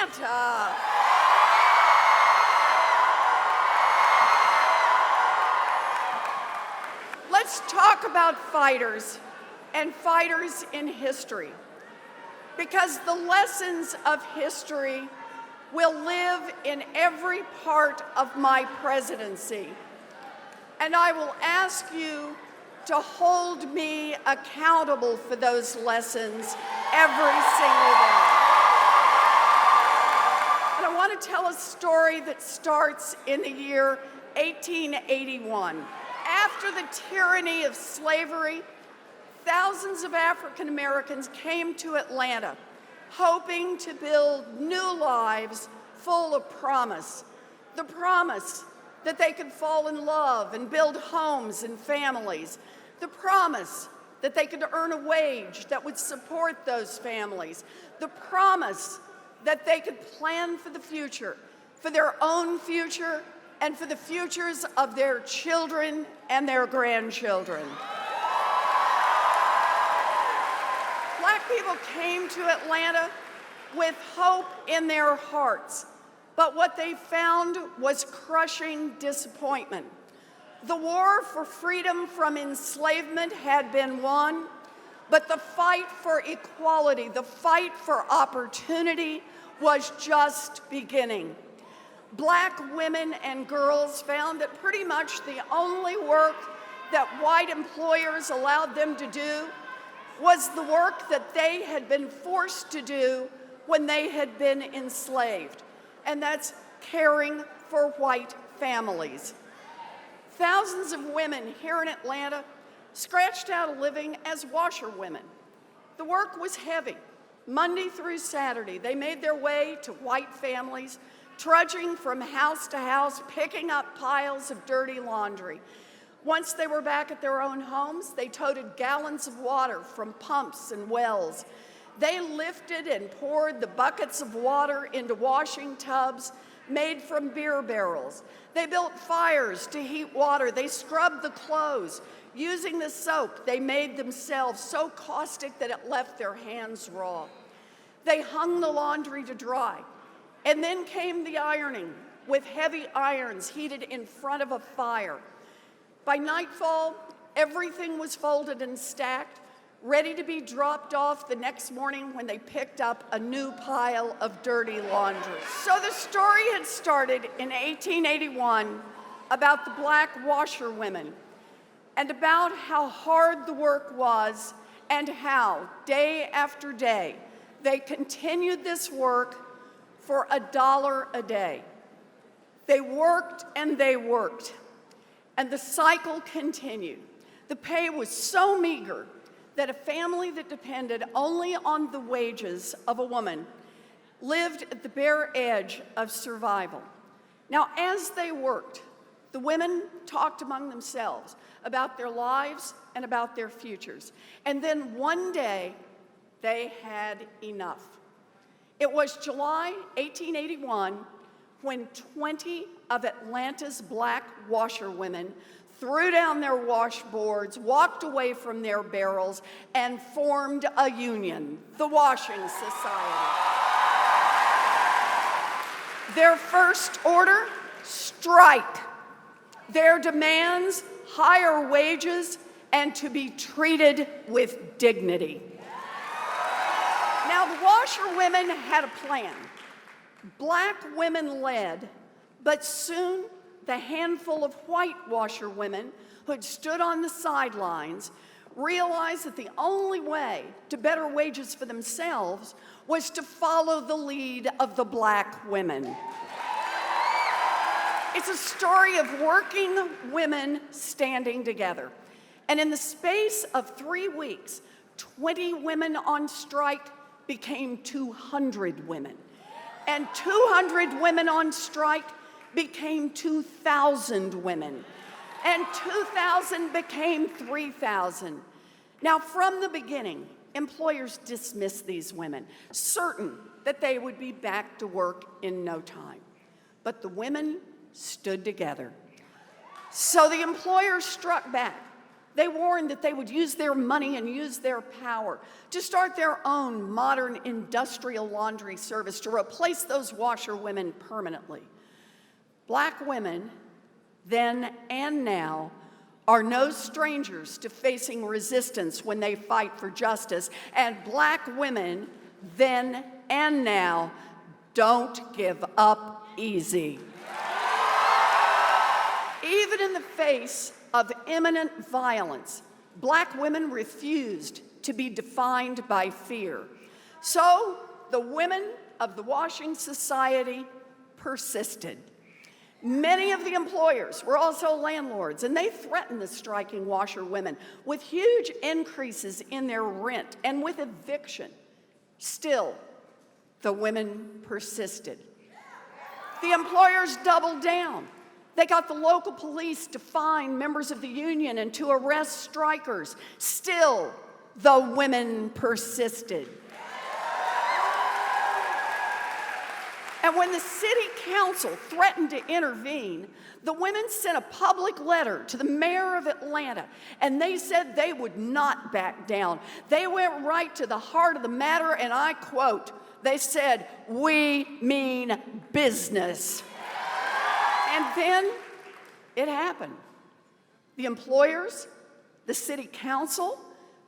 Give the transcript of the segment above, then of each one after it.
Atlanta. Let's talk about fighters and fighters in history, because the lessons of history will live in every part of my presidency. And I will ask you to hold me accountable for those lessons every single day. And I want to tell a story that starts in the year 1881. After the tyranny of slavery, thousands of African Americans came to Atlanta, hoping to build new lives full of promise. The promise that they could fall in love and build homes and families. The promise that they could earn a wage that would support those families. The promise that they could plan for the future, for their own future, and for the futures of their children and their grandchildren. Black people came to Atlanta with hope in their hearts, but what they found was crushing disappointment. The war for freedom from enslavement had been won, but the fight for equality, the fight for opportunity, was just beginning. Black women and girls found that pretty much the only work that white employers allowed them to do was the work that they had been forced to do when they had been enslaved, and that's caring for white families. Thousands of women here in Atlanta scratched out a living as washerwomen. The work was heavy. Monday through Saturday, they made their way to white families, trudging from house to house, picking up piles of dirty laundry. Once they were back at their own homes, they toted gallons of water from pumps and wells. They lifted and poured the buckets of water into washing tubs made from beer barrels. They built fires to heat water. They scrubbed the clothes using the soap they made themselves, so caustic that it left their hands raw. They hung the laundry to dry. And then came the ironing with heavy irons heated in front of a fire. By nightfall, everything was folded and stacked, ready to be dropped off the next morning when they picked up a new pile of dirty laundry. So the story had started in 1881 about the black washerwomen and about how hard the work was and how, day after day, they continued this work for $1 a day. They worked and they worked, and the cycle continued. The pay was so meager that a family that depended only on the wages of a woman lived at the bare edge of survival. Now, as they worked, the women talked among themselves about their lives and about their futures. And then one day, they had enough. It was July 1881 when 20 of Atlanta's black washerwomen threw down their washboards, walked away from their barrels, and formed a union, the Washing Society. Their first order, strike. Their demands, higher wages, and to be treated with dignity. Now, the washerwomen had a plan. Black women led, but soon the handful of white washerwomen who had stood on the sidelines realized that the only way to better wages for themselves was to follow the lead of the black women. It's a story of working women standing together. And in the space of 3 weeks, 20 women on strike became 200 women. And 200 women on strike became 2,000 women. And 2,000 became 3,000. Now, from the beginning, employers dismissed these women, certain that they would be back to work in no time. But the women stood together. So the employers struck back. They warned that they would use their money and use their power to start their own modern industrial laundry service to replace those washerwomen permanently. Black women, then and now, are no strangers to facing resistance when they fight for justice, and black women, then and now, don't give up easy. Even in the face of imminent violence, black women refused to be defined by fear. So the women of the Washing Society persisted. Many of the employers were also landlords, and they threatened the striking washerwomen with huge increases in their rent and with eviction. Still, the women persisted. The employers doubled down. They got the local police to fine members of the union and to arrest strikers. Still, the women persisted. And when the city council threatened to intervene, the women sent a public letter to the mayor of Atlanta, and they said they would not back down. They went right to the heart of the matter, and I quote, they said, "We mean business." And then it happened. The employers, the city council,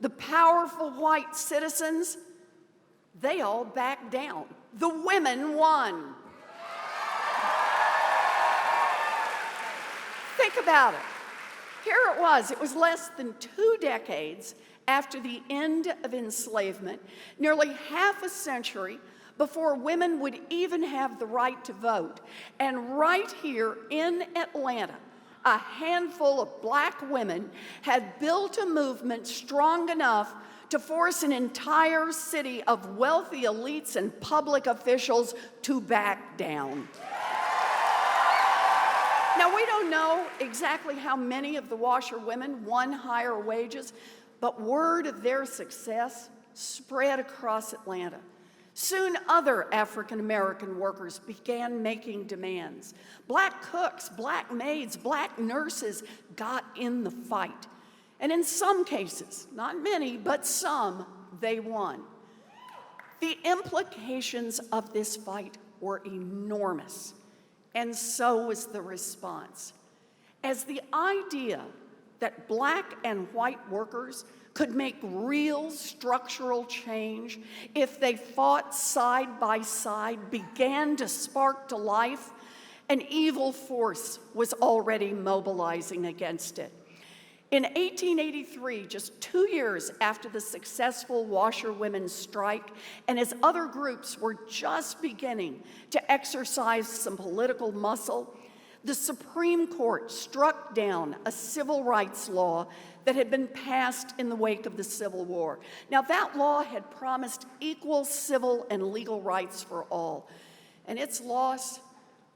the powerful white citizens, they all backed down. The women won. Think about it. Here it was less than 2 decades after the end of enslavement, nearly half a century before women would even have the right to vote. And right here in Atlanta, a handful of black women had built a movement strong enough to force an entire city of wealthy elites and public officials to back down. Now, we don't know exactly how many of the washerwomen won higher wages, but word of their success spread across Atlanta. Soon other African-American workers began making demands. Black cooks, black maids, black nurses got in the fight. And in some cases, not many, but some, they won. The implications of this fight were enormous, and so was the response. As the idea that black and white workers could make real structural change if they fought side by side began to spark to life, an evil force was already mobilizing against it. In 1883, just 2 years after the successful washerwomen's strike, and as other groups were just beginning to exercise some political muscle, the Supreme Court struck down a civil rights law that had been passed in the wake of the Civil War. Now, that law had promised equal civil and legal rights for all, and its loss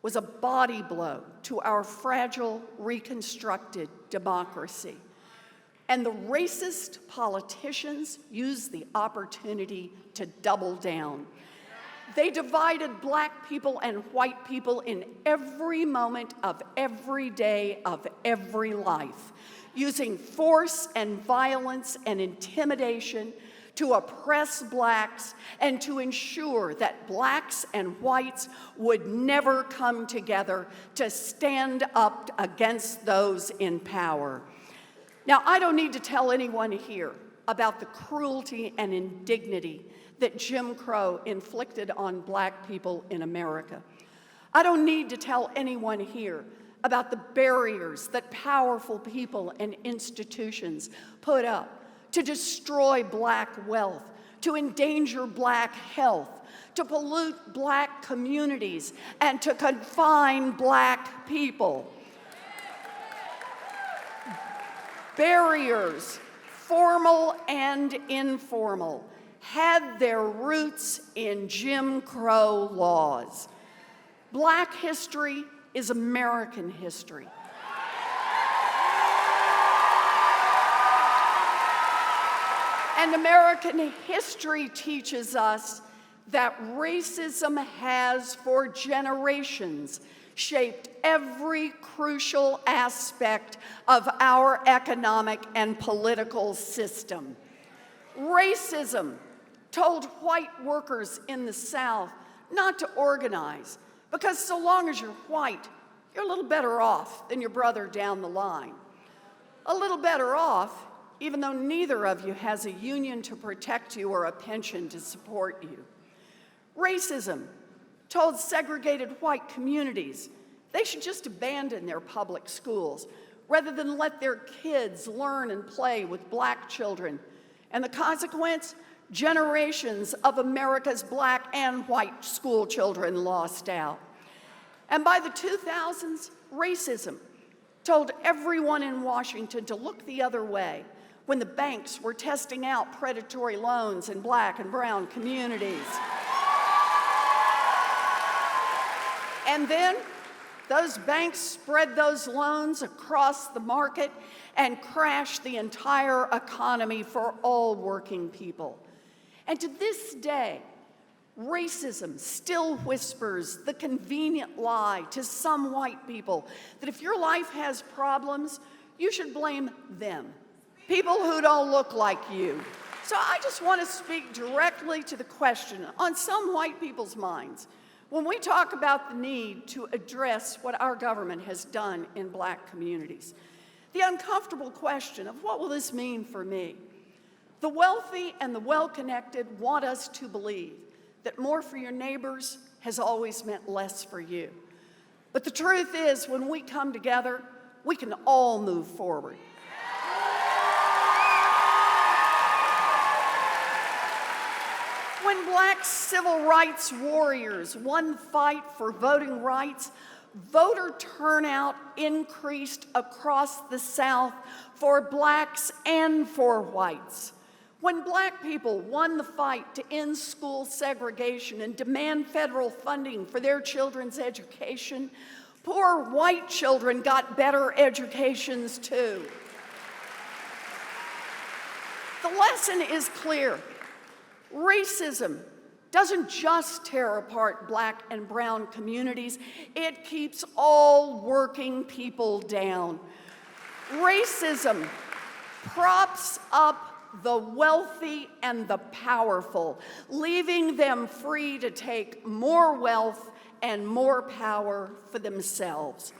was a body blow to our fragile, reconstructed democracy. And the racist politicians used the opportunity to double down. They divided black people and white people in every moment of every day of every life, using force and violence and intimidation to oppress blacks and to ensure that blacks and whites would never come together to stand up against those in power. Now, I don't need to tell anyone here about the cruelty and indignity that Jim Crow inflicted on black people in America. I don't need to tell anyone here about the barriers that powerful people and institutions put up to destroy black wealth, to endanger black health, to pollute black communities, and to confine black people. Barriers, formal and informal, had their roots in Jim Crow laws. Black history is American history. And American history teaches us that racism has for generations shaped every crucial aspect of our economic and political system. Racism told white workers in the South not to organize because so long as you're white, you're a little better off than your brother down the line. A little better off, even though neither of you has a union to protect you or a pension to support you. Racism told segregated white communities they should just abandon their public schools rather than let their kids learn and play with black children. And the consequence? Generations of America's black and white school children lost out. And by the 2000s, racism told everyone in Washington to look the other way when the banks were testing out predatory loans in black and brown communities. And then those banks spread those loans across the market and crashed the entire economy for all working people. And to this day, racism still whispers the convenient lie to some white people that if your life has problems, you should blame them, people who don't look like you. So I just want to speak directly to the question on some white people's minds when we talk about the need to address what our government has done in black communities. The uncomfortable question of what will this mean for me? The wealthy and the well-connected want us to believe that more for your neighbors has always meant less for you. But the truth is, when we come together, we can all move forward. When black civil rights warriors won the fight for voting rights, voter turnout increased across the South for blacks and for whites. When black people won the fight to end school segregation and demand federal funding for their children's education, poor white children got better educations too. The lesson is clear. Racism doesn't just tear apart black and brown communities, it keeps all working people down. Racism props up the wealthy and the powerful, leaving them free to take more wealth and more power for themselves.